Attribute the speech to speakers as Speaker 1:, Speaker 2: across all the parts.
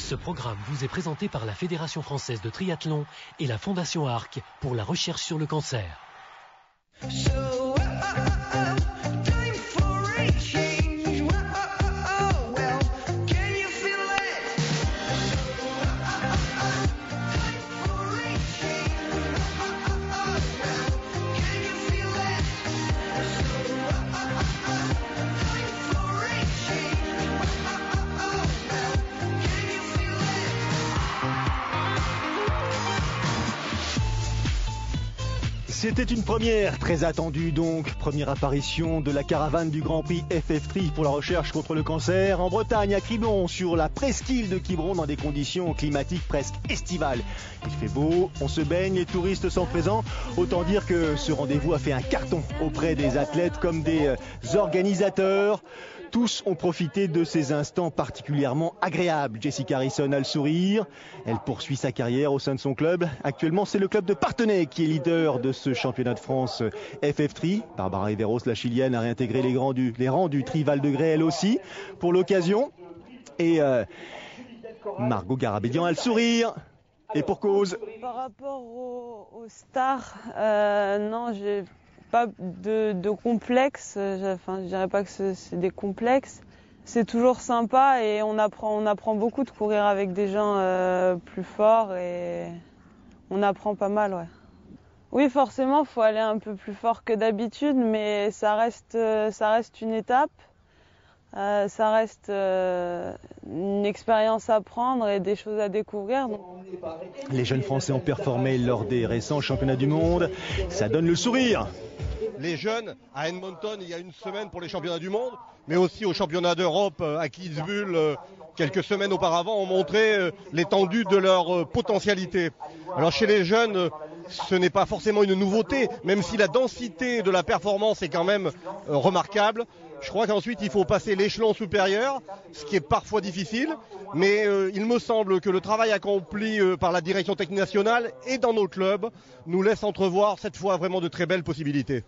Speaker 1: Ce programme vous est présenté par la Fédération française de triathlon et la Fondation Arc pour la recherche sur le cancer.
Speaker 2: C'était une première, très attendue donc, première apparition de la caravane du Grand Prix FF3 pour la recherche contre le cancer en Bretagne, à Quiberon, sur la presqu'île de Quiberon, dans des conditions climatiques presque estivales. Il fait beau, on se baigne, les touristes sont présents. Autant dire que ce rendez-vous a fait un carton auprès des athlètes comme des organisateurs. Tous ont profité de ces instants particulièrement agréables. Jessica Harrison a le sourire. Elle poursuit sa carrière au sein de son club. Actuellement, c'est le club de Parthenay qui est leader de ce championnat de France FF3. Barbara Riveros, la chilienne, a réintégré les rangs du Tri Val de Grès, elle aussi, pour l'occasion. Et Margot Garabédian a le sourire. Et pour cause.
Speaker 3: Par rapport aux stars, non, j'ai pas de complexe, je dirais pas que c'est des complexes. C'est toujours sympa et on apprend beaucoup de courir avec des gens plus forts et on apprend pas mal, ouais. Oui, forcément, faut aller un peu plus fort que d'habitude, mais ça reste une étape. Ça reste une expérience à prendre et des choses à découvrir. Donc.
Speaker 2: Les jeunes Français ont performé lors des récents championnats du monde. Ça donne le sourire.
Speaker 4: Les jeunes à Edmonton il y a une semaine pour les championnats du monde, mais aussi aux championnats d'Europe à Kitzbühel quelques semaines auparavant ont montré l'étendue de leur potentialité. Alors chez les jeunes, ce n'est pas forcément une nouveauté, même si la densité de la performance est quand même remarquable. Je crois qu'ensuite il faut passer l'échelon supérieur, ce qui est parfois difficile, mais il me semble que le travail accompli par la direction technique nationale et dans nos clubs nous laisse entrevoir cette fois vraiment de très belles possibilités.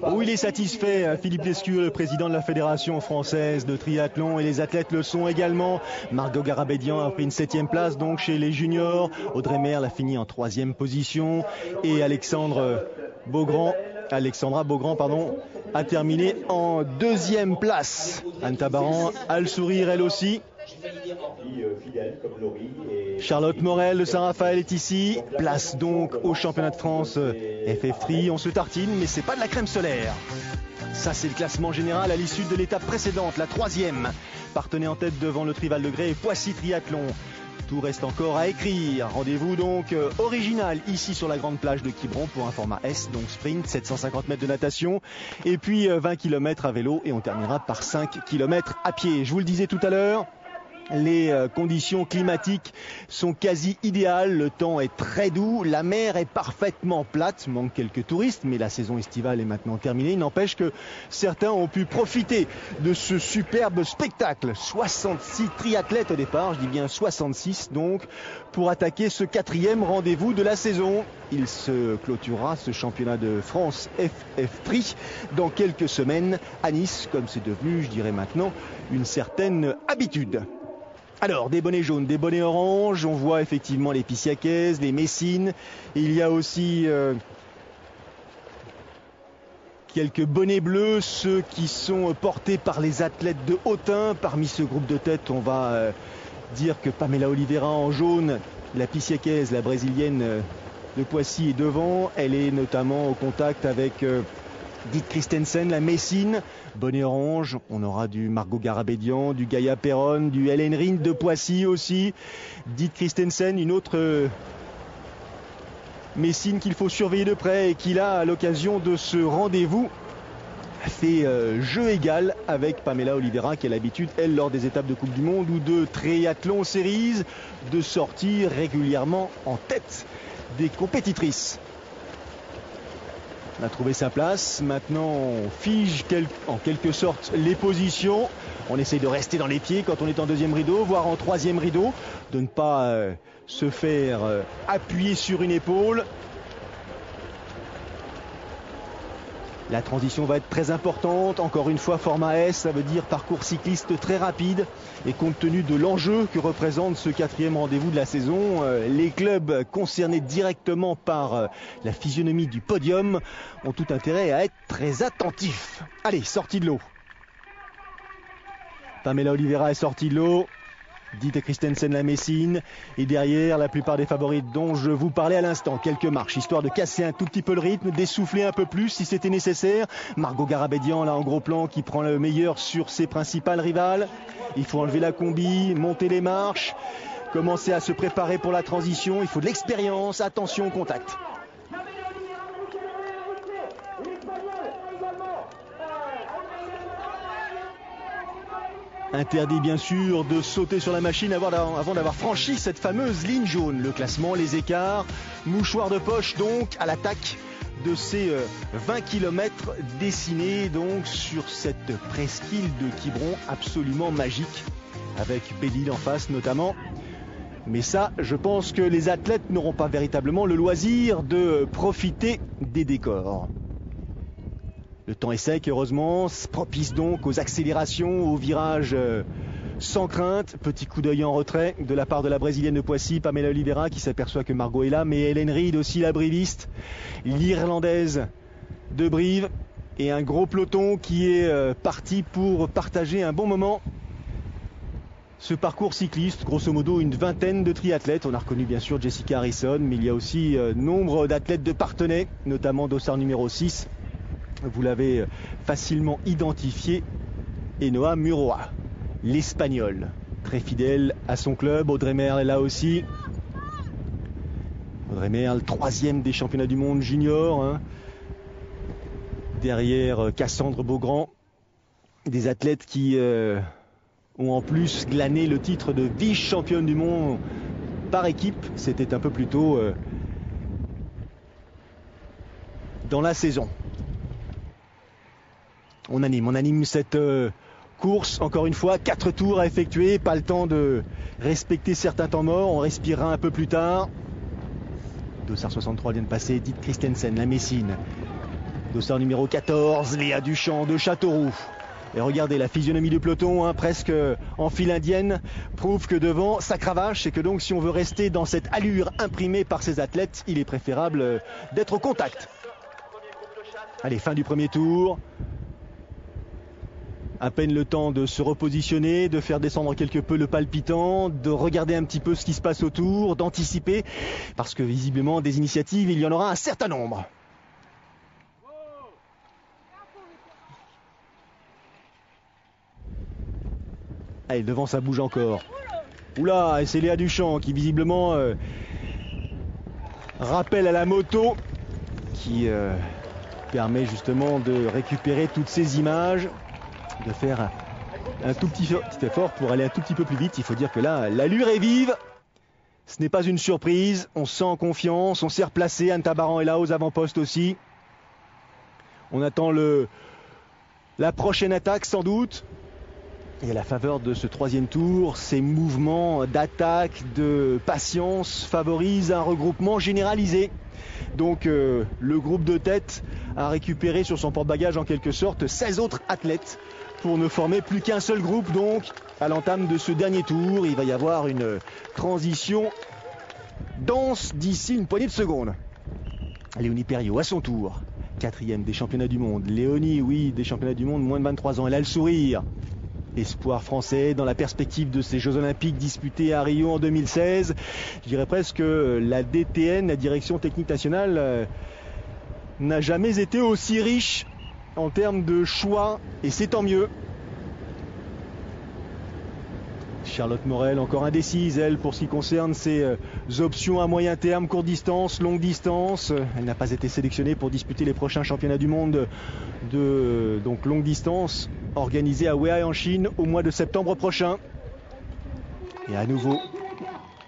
Speaker 2: Oui, il est satisfait, Philippe Lescueux, le président de la Fédération française de triathlon, et les athlètes le sont également. Margot Garabédian a pris une 7e place donc chez les juniors. Audrey Merle a fini en 3e position et Alexandra Beaugrand a terminé en 2e place. Anne Tabaran a le sourire elle aussi. Charlotte Morel de Saint-Raphaël est ici. Place donc au championnat de France FF3. On se tartine, mais c'est pas de la crème solaire. Ça, c'est le classement général à l'issue de l'étape précédente, la 3e. Parthenay en tête devant le Tri Val de Grès et Poissy Triathlon. Tout reste encore à écrire. Rendez-vous donc original ici sur la grande plage de Quiberon pour un format S, donc sprint, 750 mètres de natation et puis 20 km à vélo et on terminera par 5 km à pied. Je vous le disais tout à l'heure, les conditions climatiques sont quasi idéales, le temps est très doux, la mer est parfaitement plate, manque quelques touristes, mais la saison estivale est maintenant terminée. Il n'empêche que certains ont pu profiter de ce superbe spectacle. 66 triathlètes au départ, je dis bien 66 donc, pour attaquer ce 4e rendez-vous de la saison. Il se clôturera, ce championnat de France FF3, dans quelques semaines à Nice, comme c'est devenu, je dirais maintenant, une certaine habitude. Alors, des bonnets jaunes, des bonnets oranges, on voit effectivement les Pissiacaises, les Messines. Il y a aussi quelques bonnets bleus, ceux qui sont portés par les athlètes de Autun. Parmi ce groupe de tête, on va dire que Pamela Oliveira en jaune, la Pissiacaise, la brésilienne de Poissy est devant. Elle est notamment au contact avec Dit Christensen, la Messine. Bonnet orange, on aura du Margot Garabédian, du Gaïa Perron, du Hélène Rind de Poissy aussi. Dit Christensen, une autre Messine qu'il faut surveiller de près et qui là, à l'occasion de ce rendez-vous, fait jeu égal avec Pamela Oliveira qui a l'habitude, elle, lors des étapes de Coupe du Monde ou de Triathlon Series, de sortir régulièrement en tête des compétitrices. On a trouvé sa place, maintenant on fige en quelque sorte les positions, on essaye de rester dans les pieds quand on est en 2e rideau, voire en 3e rideau, de ne pas se faire appuyer sur une épaule. La transition va être très importante. Encore une fois, format S, ça veut dire parcours cycliste très rapide. Et compte tenu de l'enjeu que représente ce 4e rendez-vous de la saison, les clubs concernés directement par la physionomie du podium ont tout intérêt à être très attentifs. Allez, sortie de l'eau. Pamela Oliveira est sortie de l'eau. Dite Christensen la Messine, et derrière la plupart des favorites dont je vous parlais à l'instant. Quelques marches, histoire de casser un tout petit peu le rythme, d'essouffler un peu plus si c'était nécessaire. Margot Garabédian là en gros plan qui prend le meilleur sur ses principales rivales. Il faut enlever la combi, monter les marches, commencer à se préparer pour la transition. Il faut de l'expérience, attention au contact. Interdit bien sûr de sauter sur la machine avant d'avoir franchi cette fameuse ligne jaune. Le classement, les écarts, mouchoir de poche donc à l'attaque de ces 20 km dessinés donc sur cette presqu'île de Quiberon absolument magique avec Belle-Île en face notamment. Mais ça, je pense que les athlètes n'auront pas véritablement le loisir de profiter des décors. Le temps est sec, heureusement, propice donc aux accélérations, aux virages sans crainte. Petit coup d'œil en retrait de la part de la Brésilienne de Poissy, Pamela Oliveira, qui s'aperçoit que Margot est là, mais Hélène Reid aussi, la briviste, l'Irlandaise de Brive, et un gros peloton qui est parti pour partager un bon moment. Ce parcours cycliste, grosso modo une vingtaine de triathlètes. On a reconnu bien sûr Jessica Harrison, mais il y a aussi nombre d'athlètes de Parthenay, notamment dossard numéro 6. Vous l'avez facilement identifié, Enoa Muroa, l'Espagnol, très fidèle à son club. Audrey Merle est là aussi. Audrey Merle, 3e des championnats du monde junior, hein. Derrière Cassandre Beaugrand, des athlètes qui ont en plus glané le titre de vice-championne du monde par équipe. C'était un peu plus tôt dans la saison. On anime cette course, encore une fois, 4 tours à effectuer, pas le temps de respecter certains temps morts, on respirera un peu plus tard. Dossard 63 vient de passer, Dite Christensen, la Messine. Dossard numéro 14, Léa Duchamp de Châteauroux. Et regardez la physionomie du peloton, hein, presque en file indienne, prouve que devant ça cravache et que donc si on veut rester dans cette allure imprimée par ces athlètes, il est préférable d'être au contact. Allez, fin du premier tour. À peine le temps de se repositionner, de faire descendre quelque peu le palpitant, de regarder un petit peu ce qui se passe autour, d'anticiper, parce que visiblement des initiatives, il y en aura un certain nombre. Allez, devant ça bouge encore. Oula, et c'est Léa Duchamp qui visiblement rappelle à la moto, qui permet justement de récupérer toutes ces images, de faire un tout petit effort pour aller un tout petit peu plus vite. Il faut dire que là, l'allure est vive. Ce n'est pas une surprise. On se sent en confiance. On s'est replacé. Anne Tabaran est là aux avant-postes aussi. On attend la prochaine attaque sans doute. Et à la faveur de ce 3e tour, ces mouvements d'attaque, de patience favorisent un regroupement généralisé. Donc le groupe de tête a récupéré sur son porte-bagages en quelque sorte 16 autres athlètes pour ne former plus qu'un seul groupe. Donc à l'entame de ce dernier tour, il va y avoir une transition dense d'ici une poignée de secondes. Léonie Perriot à son tour, 4e des championnats du monde. Léonie, oui, des championnats du monde, moins de 23 ans, elle a le sourire. Espoir français dans la perspective de ces Jeux Olympiques disputés à Rio en 2016. Je dirais presque que la DTN, la Direction Technique Nationale, n'a jamais été aussi riche en termes de choix, et c'est tant mieux. Charlotte Morel, encore indécise, elle, pour ce qui concerne ses options à moyen terme, courte distance, longue distance. Elle n'a pas été sélectionnée pour disputer les prochains championnats du monde de donc longue distance, organisés à Weihai en Chine au mois de septembre prochain. Et à nouveau,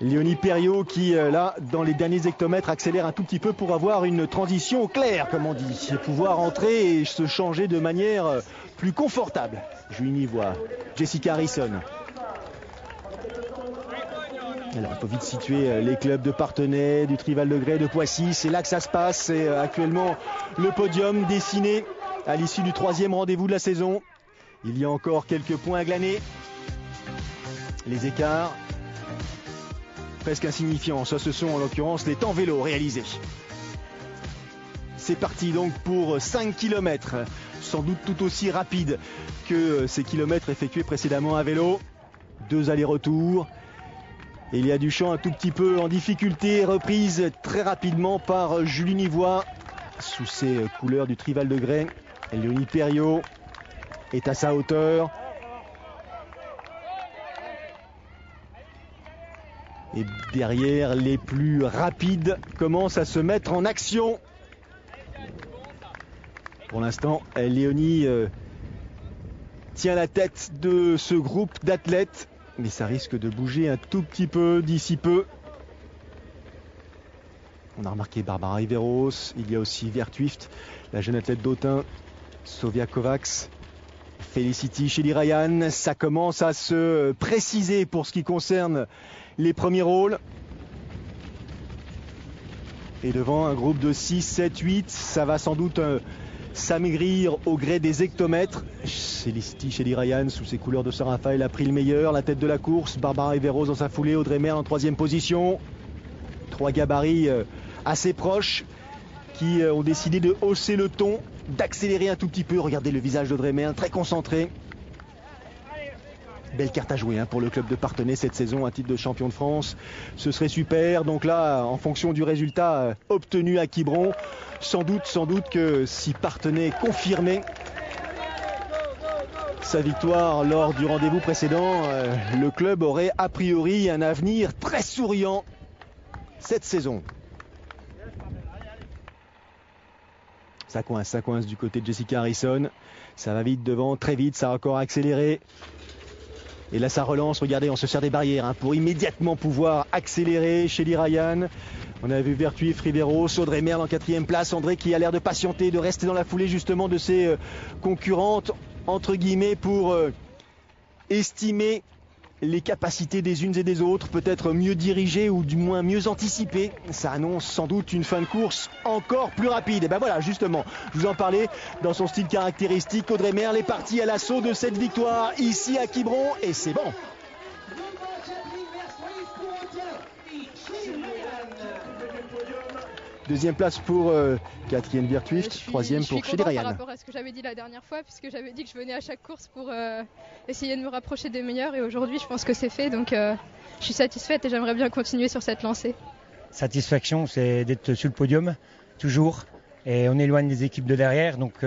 Speaker 2: Léonie Perriot qui, là, dans les derniers hectomètres, accélère un tout petit peu pour avoir une transition claire, comme on dit, et pouvoir entrer et se changer de manière plus confortable. Julie Nivois, Jessica Harrison. Alors, il faut vite situer les clubs de Parthenay, du Trival de Grès, de Poissy. C'est là que ça se passe. C'est actuellement le podium dessiné à l'issue du 3e rendez-vous de la saison. Il y a encore quelques points à glaner. Les écarts presque insignifiants, ça ce sont en l'occurrence les temps vélo réalisés. C'est parti donc pour 5 km, sans doute tout aussi rapide que ces kilomètres effectués précédemment à vélo. 2 allers-retours. Elia Duchamp un tout petit peu en difficulté, reprise très rapidement par Julie Nivois sous ses couleurs du Trival de Grès. Léonie Perriot est à sa hauteur. Et derrière, les plus rapides commencent à se mettre en action. Pour l'instant, Léonie tient la tête de ce groupe d'athlètes. Mais ça risque de bouger un tout petit peu d'ici peu. On a remarqué Barbara Riveros. Il y a aussi Vertwift, la jeune athlète d'Autun, Sofia Kovacs, Felicity Shelly Ryan. Ça commence à se préciser pour ce qui concerne les premiers rôles. Et devant un groupe de 6, 7, 8, ça va sans doute s'amaigrir au gré des hectomètres. Felicity Shelly Ryan sous ses couleurs de Saint-Raphaël a pris le meilleur, la tête de la course. Barbara Riveros dans sa foulée, Audrey Merle en 3e position. 3 gabarits assez proches qui ont décidé de hausser le ton, d'accélérer un tout petit peu. Regardez le visage d'Audrey Merle, très concentré. Belle carte à jouer pour le club de Parthenay cette saison, un titre de champion de France. Ce serait super. Donc là, en fonction du résultat obtenu à Quiberon, sans doute que si Parthenay confirmait sa victoire lors du rendez-vous précédent, le club aurait a priori un avenir très souriant cette saison. Ça coince du côté de Jessica Harrison. Ça va vite devant, très vite, ça a encore accéléré. Et là ça relance, regardez, on se sert des barrières pour immédiatement pouvoir accélérer. Shelly Ryan, on a vu Vertwift, Riveros, Audrey Merle en 4e place. André qui a l'air de patienter, de rester dans la foulée justement de ses concurrentes, entre guillemets, pour estimer les capacités des unes et des autres, peut-être mieux dirigées ou du moins mieux anticipées. Ça annonce sans doute une fin de course encore plus rapide. Et ben voilà, justement, je vous en parlais, dans son style caractéristique, Audrey Merle est partie à l'assaut de cette victoire ici à Quiberon et c'est bon. Deuxième place pour Catherine Vertwift, 3e pour Shelly Ryan.
Speaker 5: Par rapport à ce que j'avais dit la dernière fois, puisque j'avais dit que je venais à chaque course pour essayer de me rapprocher des meilleurs, et aujourd'hui je pense que c'est fait, donc je suis satisfaite et j'aimerais bien continuer sur cette lancée.
Speaker 6: Satisfaction, c'est d'être sur le podium, toujours, et on éloigne les équipes de derrière, donc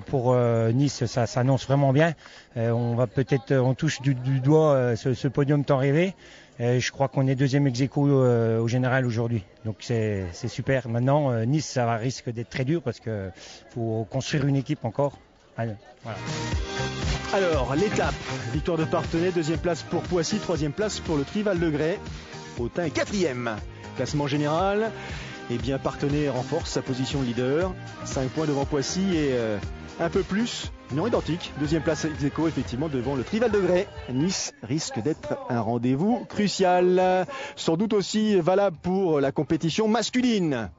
Speaker 6: pour Nice ça s'annonce vraiment bien. On touche du doigt ce podium tant rêvé. Je crois qu'on est 2e ex-aequo au général aujourd'hui. Donc c'est super. Maintenant, Nice, ça risque d'être très dur parce qu'il faut construire une équipe encore. Allez, voilà.
Speaker 2: Alors, l'étape, victoire de Parthenay, 2e place pour Poissy, 3e place pour le Trival de Grès. Autun est 4e. Classement général, eh bien Parthenay renforce sa position de leader. 5 points devant Poissy et un peu plus, non identique. 2e place ex-aequo effectivement devant le Trival de Grès. Nice risque d'être un rendez-vous crucial. Sans doute aussi valable pour la compétition masculine.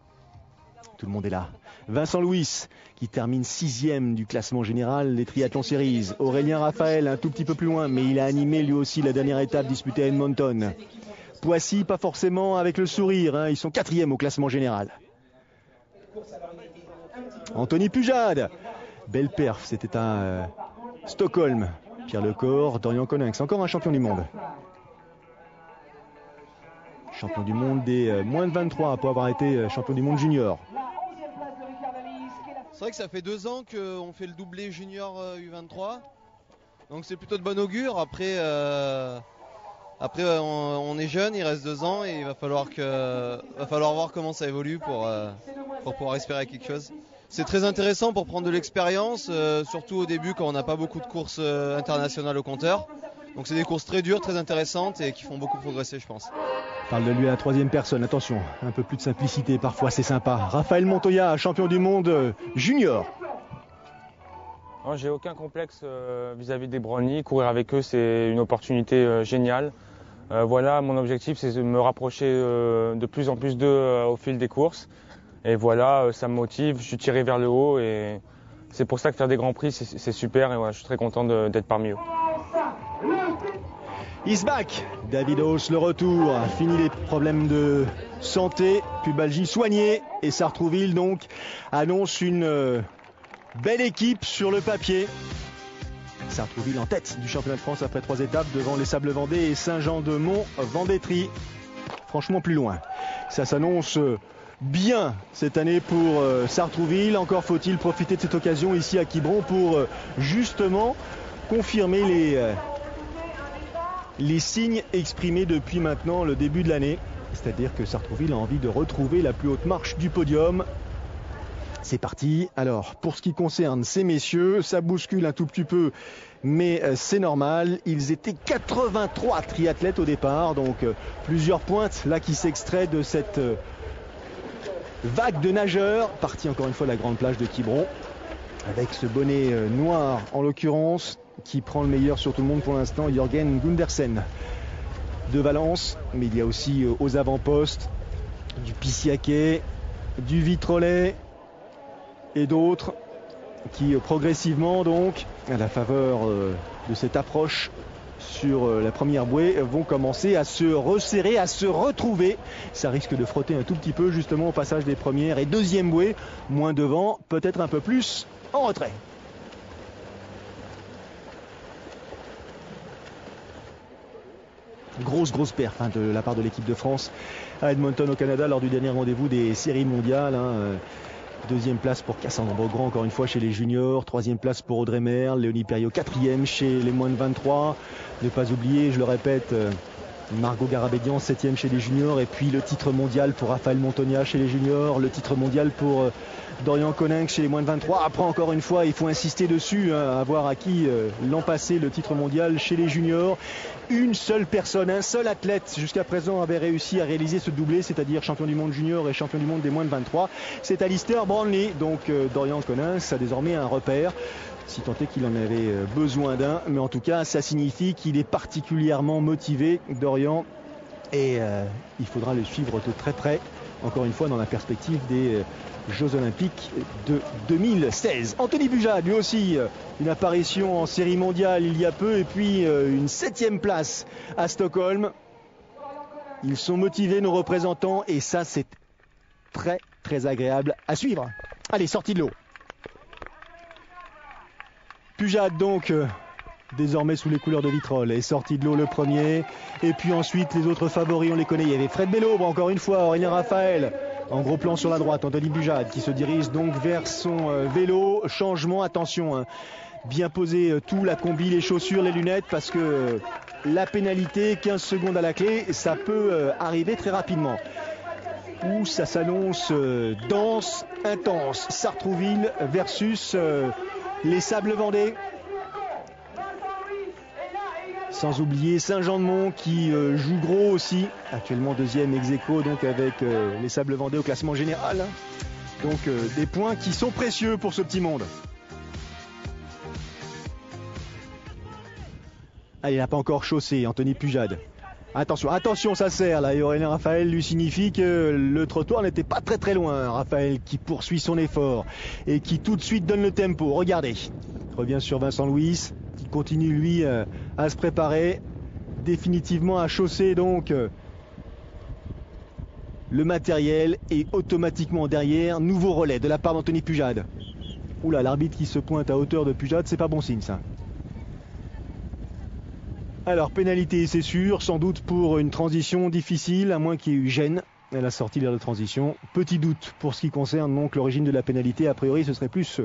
Speaker 2: Tout le monde est là. Vincent Louis qui termine 6e du classement général des Triathlon Series. Aurélien Raphaël un tout petit peu plus loin, mais il a animé lui aussi la dernière étape disputée à Edmonton. Poissy pas forcément avec le sourire, ils sont 4e au classement général. Anthony Pujade, belle perf, c'était à Stockholm. Pierre Lecor, Dorian Coninx, encore un champion du monde. Champion du monde des moins de 23 pour avoir été champion du monde junior.
Speaker 7: C'est vrai que ça fait 2 ans qu'on fait le doublé junior U23. Donc c'est plutôt de bon augure. Après on est jeune, il reste 2 ans et il va falloir voir comment ça évolue pour pouvoir espérer quelque chose. C'est très intéressant pour prendre de l'expérience, surtout au début quand on n'a pas beaucoup de courses internationales au compteur. Donc c'est des courses très dures, très intéressantes et qui font beaucoup progresser, je pense.
Speaker 2: Parle de lui à la 3e personne, attention, un peu plus de simplicité parfois, c'est sympa. Raphaël Montoya, champion du monde junior.
Speaker 8: J'ai aucun complexe vis-à-vis des Brownies. Courir avec eux, c'est une opportunité géniale. Voilà, mon objectif, c'est de me rapprocher de plus en plus d'eux au fil des courses. Et voilà, ça me motive, je suis tiré vers le haut et c'est pour ça que faire des grands prix, c'est super. Et voilà, je suis très content d'être parmi eux.
Speaker 2: Isbach, David Haus, le retour, fini les problèmes de santé, pubalgie soignée, et Sartrouville donc annonce une belle équipe sur le papier. Sartrouville en tête du championnat de France après 3 étapes devant les Sables-Vendée et Saint-Jean-de-Mont-Vendétrie. Franchement plus loin. Ça s'annonce bien cette année pour Sartrouville. Encore faut-il profiter de cette occasion ici à Quiberon pour justement confirmer les signes exprimés depuis maintenant le début de l'année. C'est-à-dire que Sartrouville a envie de retrouver la plus haute marche du podium. C'est parti. Alors, pour ce qui concerne ces messieurs, ça bouscule un tout petit peu, mais c'est normal. Ils étaient 83 triathlètes au départ, donc plusieurs pointes là qui s'extraient de cette vague de nageurs. Parti encore une fois de la grande plage de Quiberon, avec ce bonnet noir en l'occurrence, qui prend le meilleur sur tout le monde pour l'instant, Jürgen Gundersen de Valence. Mais il y a aussi aux avant-postes du Pissiaquet, du Vitrolais et d'autres qui progressivement donc, à la faveur de cette approche sur la première bouée, vont commencer à se resserrer, à se retrouver. Ça risque de frotter un tout petit peu justement au passage des premières et deuxième bouées, moins devant, peut-être un peu plus en retrait. Grosse perf de la part de l'équipe de France à Edmonton au Canada lors du dernier rendez-vous des séries mondiales. Deuxième place pour Cassandre Beaugrand encore une fois chez les juniors. Troisième place pour Audrey Merle. Léonie Perriot quatrième chez les moins de 23. Ne pas oublier, je le répète, Margot Garabédian 7e chez les juniors. Et puis le titre mondial pour Raphaël Montonia chez les juniors. Le titre mondial pour Dorian Coninck chez les moins de 23. Après encore une fois, il faut insister dessus, à voir acquis l'an passé le titre mondial chez les juniors. Une seule personne, un seul athlète jusqu'à présent avait réussi à réaliser ce doublé, c'est-à-dire champion du monde junior et champion du monde des moins de 23. C'est Alistair Brownlee, donc Dorian Coninck a désormais un repère, si tant est qu'il en avait besoin d'un. Mais en tout cas, ça signifie qu'il est particulièrement motivé, Dorian, et il faudra le suivre de très près, encore une fois dans la perspective des Jeux Olympiques de 2016. Anthony Bujade, lui aussi, une apparition en série mondiale il y a peu, et puis une 7e place à Stockholm. Ils sont motivés, nos représentants, et ça, c'est très agréable à suivre. Allez, sortie de l'eau. Bujade, donc, désormais sous les couleurs de Vitrolles, est sorti de l'eau le premier. Et puis ensuite, les autres favoris, on les connaît. Il y avait Fred Bellobre, encore une fois, Aurélien Raphaël. En gros plan sur la droite, Anthony Bujade qui se dirige donc vers son vélo. Changement, attention, bien poser tout, la combi, les chaussures, les lunettes, parce que la pénalité, 15 secondes à la clé, ça peut arriver très rapidement. Où ça s'annonce dense, intense. Sartrouville versus les Sables-Vendée. Sans oublier Saint-Jean-de-Mont qui joue gros aussi, actuellement deuxième ex-aequo donc avec les Sables-Vendée au classement général. Donc des points qui sont précieux pour ce petit monde. Allez, il n'a pas encore chaussé, Anthony Bujade. Attention, ça serre là, et Aurélien Raphaël lui signifie que le trottoir n'était pas très loin. Raphaël qui poursuit son effort et qui tout de suite donne le tempo. Regardez, revient sur Vincent Louis, qui continue lui à se préparer définitivement à chausser donc le matériel, et automatiquement derrière, nouveau relais de la part d'Anthony Bujade. Oula, l'arbitre qui se pointe à hauteur de Bujade, c'est pas bon signe ça. Alors pénalité, c'est sûr, sans doute pour une transition difficile, à moins qu'il y ait eu gêne à la sortie de l'aire de transition. Petit doute pour ce qui concerne donc l'origine de la pénalité. A priori, ce serait plus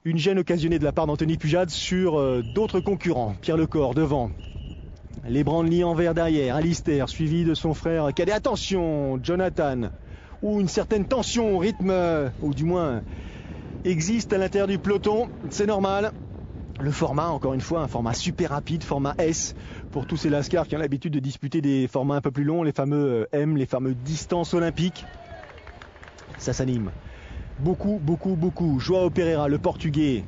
Speaker 2: une gêne occasionnée de la part d'Anthony Bujade sur d'autres concurrents. Pierre Lecor devant, les Brownlee en vert derrière, Alistair suivi de son frère cadet. Attention, Jonathan, où une certaine tension au rythme, ou du moins existe à l'intérieur du peloton, c'est normal. Le format, encore une fois, un format super rapide, format S, pour tous ces lascars qui ont l'habitude de disputer des formats un peu plus longs, les fameux M, les fameux distances olympiques. Ça s'anime. Beaucoup. João Pereira, le Portugais,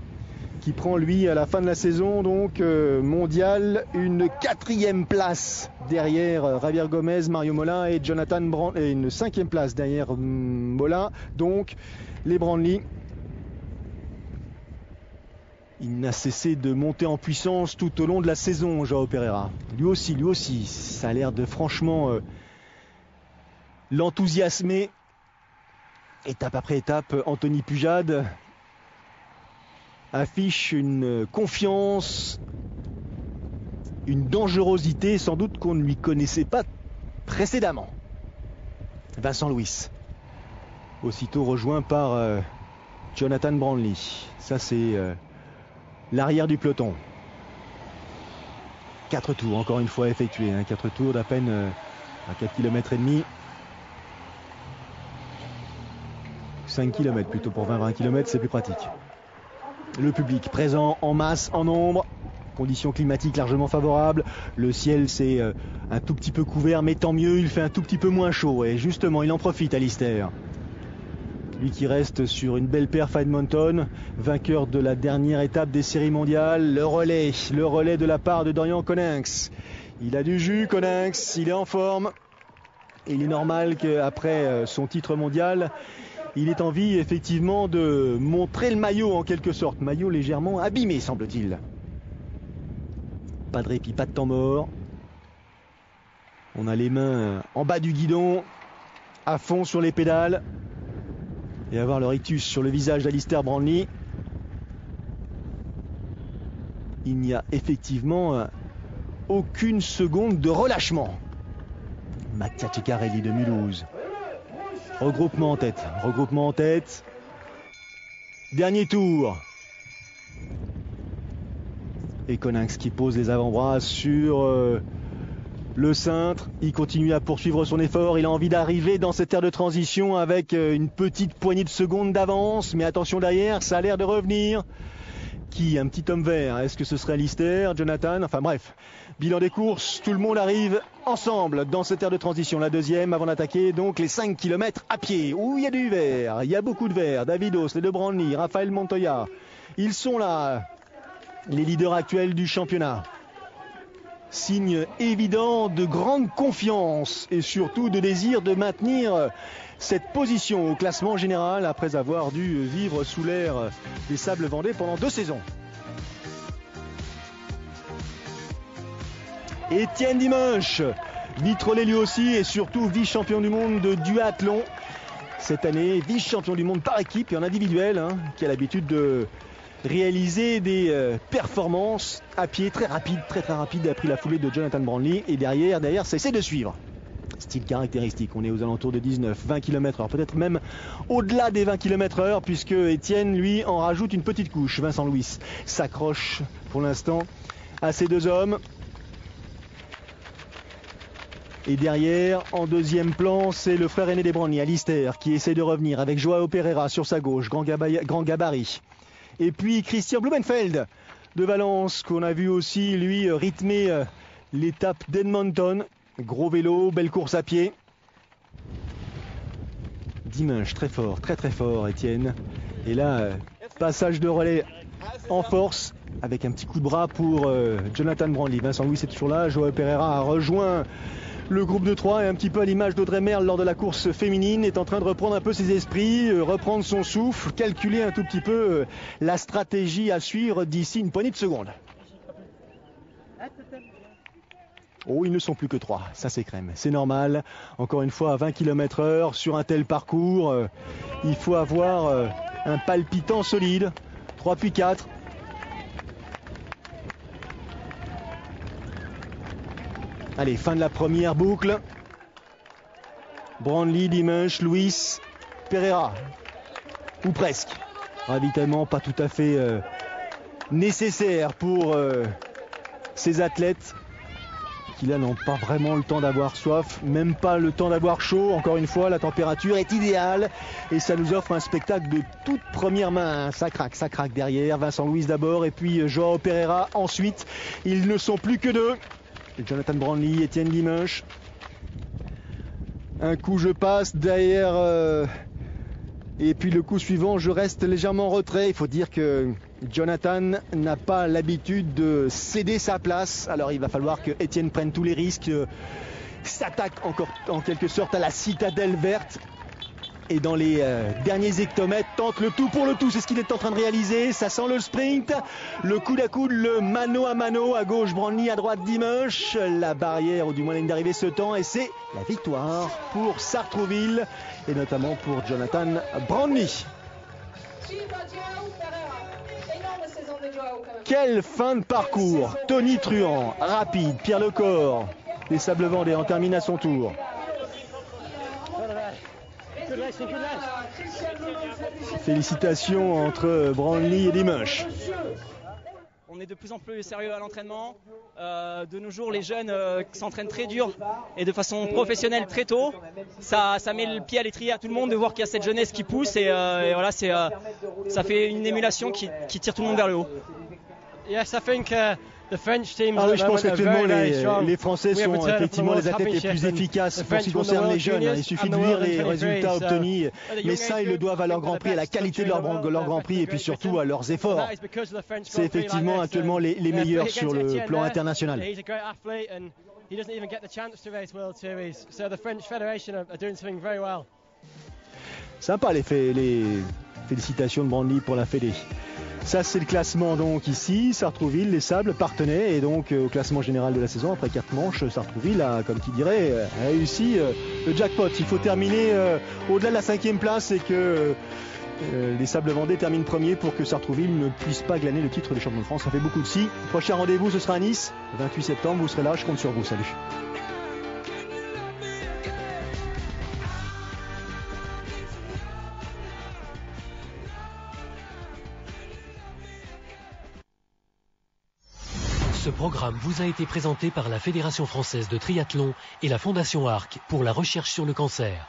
Speaker 2: qui prend lui à la fin de la saison, donc mondial, une 4e place derrière Javier Gomez, Mario Mola et Jonathan Brownlee, et une 5e place derrière Mola. Donc les Brownlee Il n'a cessé de monter en puissance tout au long de la saison, Joao Pereira. Lui aussi, ça a l'air de franchement l'enthousiasmer. Étape après étape, Anthony Pujade affiche une confiance, une dangerosité sans doute qu'on ne lui connaissait pas précédemment. Vincent Luis, aussitôt rejoint par Jonathan Brownlee. Ça c'est l'arrière du peloton. 4 tours encore une fois effectués, 4 tours d'à peine à 4 km et demi. 5 km plutôt pour 20 km, c'est plus pratique. Le public présent en masse, en nombre. Conditions climatiques largement favorables. Le ciel c'est un tout petit peu couvert, mais tant mieux, il fait un tout petit peu moins chaud. Et justement, il en profite, Alistair. Lui qui reste sur une belle perf à Edmonton, vainqueur de la dernière étape des séries mondiales. Le relais de la part de Dorian Coninx. Il a du jus, Coninx, il est en forme. Et il est normal qu'après son titre mondial, il ait envie effectivement de montrer le maillot en quelque sorte. Maillot légèrement abîmé, semble-t-il. Pas de répit, pas de temps mort. On a les mains en bas du guidon, à fond sur les pédales. Et avoir le rictus sur le visage d'Alistair Brownlee. Il n'y a effectivement aucune seconde de relâchement. Mattia Ceccarelli de Mulhouse. Regroupement en tête. Dernier tour. Et Coninx qui pose les avant-bras sur le cintre. Il continue à poursuivre son effort. Il a envie d'arriver dans cette aire de transition avec une petite poignée de secondes d'avance. Mais attention derrière, ça a l'air de revenir. Qui? Un petit homme vert. Est-ce que ce serait Alistair, Jonathan? Enfin bref. Bilan des courses, tout le monde arrive ensemble dans cette aire de transition. La deuxième avant d'attaquer donc les 5 km à pied. Où il y a du vert, il y a beaucoup de vert. Davidos, les deux Brownlee, Raphaël Montoya. Ils sont là, les leaders actuels du championnat. Signe évident de grande confiance et surtout de désir de maintenir cette position au classement général après avoir dû vivre sous l'air des Sables Vendée pendant 2 saisons. Étienne Dimanche, vitrolé lui aussi et surtout vice-champion du monde de duathlon. Cette année, vice-champion du monde par équipe et en individuel, qui a l'habitude de réaliser des performances à pied très rapides, très rapide, a pris la foulée de Jonathan Brownlee et derrière ça essaie de suivre. Style caractéristique, on est aux alentours de 19-20 km/h, peut-être même au-delà des 20 km/h puisque Étienne lui en rajoute une petite couche. Vincent Luis s'accroche pour l'instant à ces deux hommes. Et derrière, en deuxième plan, c'est le frère aîné des Brownlee, Alistair, qui essaie de revenir avec Joao Pereira sur sa gauche, grand gabarit. Et puis Christian Blumenfeld de Valence, qu'on a vu aussi, lui, rythmer l'étape d'Edmonton. Gros vélo, belle course à pied. Dimanche, très fort, très fort, Étienne. Et là, passage de relais en force, avec un petit coup de bras pour Jonathan Brownlee. Vincent Luis est toujours là, Joao Pereira a rejoint le groupe de 3 et un petit peu à l'image d'Audrey Merle lors de la course féminine est en train de reprendre un peu ses esprits, reprendre son souffle, calculer un tout petit peu la stratégie à suivre d'ici une poignée de secondes. Oh, ils ne sont plus que 3, ça c'est crème, c'est normal. Encore une fois à 20 km/h sur un tel parcours, il faut avoir un palpitant solide. 3 puis 4. Allez, fin de la première boucle. Brownlee, Dimanche, Luis, Pereira. Ou presque. Ravitaillement pas tout à fait nécessaire pour ces athlètes qui là n'ont pas vraiment le temps d'avoir soif, même pas le temps d'avoir chaud. Encore une fois, la température est idéale et ça nous offre un spectacle de toute première main. Ça craque derrière. Vincent Luis d'abord et puis Joao Pereira ensuite. Ils ne sont plus que 2. Jonathan Brownlee, Étienne Dimanche. Un coup je passe derrière et puis le coup suivant je reste légèrement en retrait. Il faut dire que Jonathan n'a pas l'habitude de céder sa place. Alors il va falloir que Étienne prenne tous les risques, s'attaque encore en quelque sorte à la citadelle verte. et dans les derniers hectomètres tente le tout pour le tout. C'est ce qu'il est en train de réaliser. Ça sent le sprint, le coude à coude, le mano à mano. À gauche Brandly, à droite Dimanche. La barrière, ou du moins la ligne d'arrivée, se tend et c'est la victoire pour Sartrouville et notamment pour Jonathan Brandly. Quelle fin de parcours. Tony Truant, rapide. Pierre Lecor, les Sables Vendée, en termine à son tour. Félicitations entre Brandly et Dimanche.
Speaker 9: On est de plus en plus sérieux à l'entraînement. De nos jours, les jeunes s'entraînent très dur et de façon professionnelle très tôt. Ça met le pied à l'étrier à tout le monde de voir qu'il y a cette jeunesse qui pousse et voilà, ça fait une émulation qui tire tout le monde vers le haut.
Speaker 10: Yes, I think the French teams
Speaker 2: je pense qu'actuellement les Français sont effectivement les athlètes les plus efficaces pour ce qui concerne les jeunes. Il suffit de lire les résultats obtenus, mais ça ils le doivent à leur Grand Prix, à la qualité de leur Grand Prix et puis surtout à leurs efforts. C'est effectivement actuellement les meilleurs sur le plan international. Sympa les félicitations de Brandly pour la Fédé. Ça c'est le classement donc ici, Sartrouville, les Sables partenaient et donc au classement général de la saison après 4 manches, Sartrouville a, comme qui dirait, réussi le jackpot. Il faut terminer au-delà de la 5e place et que les Sables Vendée terminent premier pour que Sartrouville ne puisse pas glaner le titre de champion de France. Ça fait beaucoup de si. Prochain rendez-vous ce sera à Nice, le 28 septembre, vous serez là, je compte sur vous, salut.
Speaker 1: Ce programme vous a été présenté par la Fédération française de triathlon et la Fondation Arc pour la recherche sur le cancer.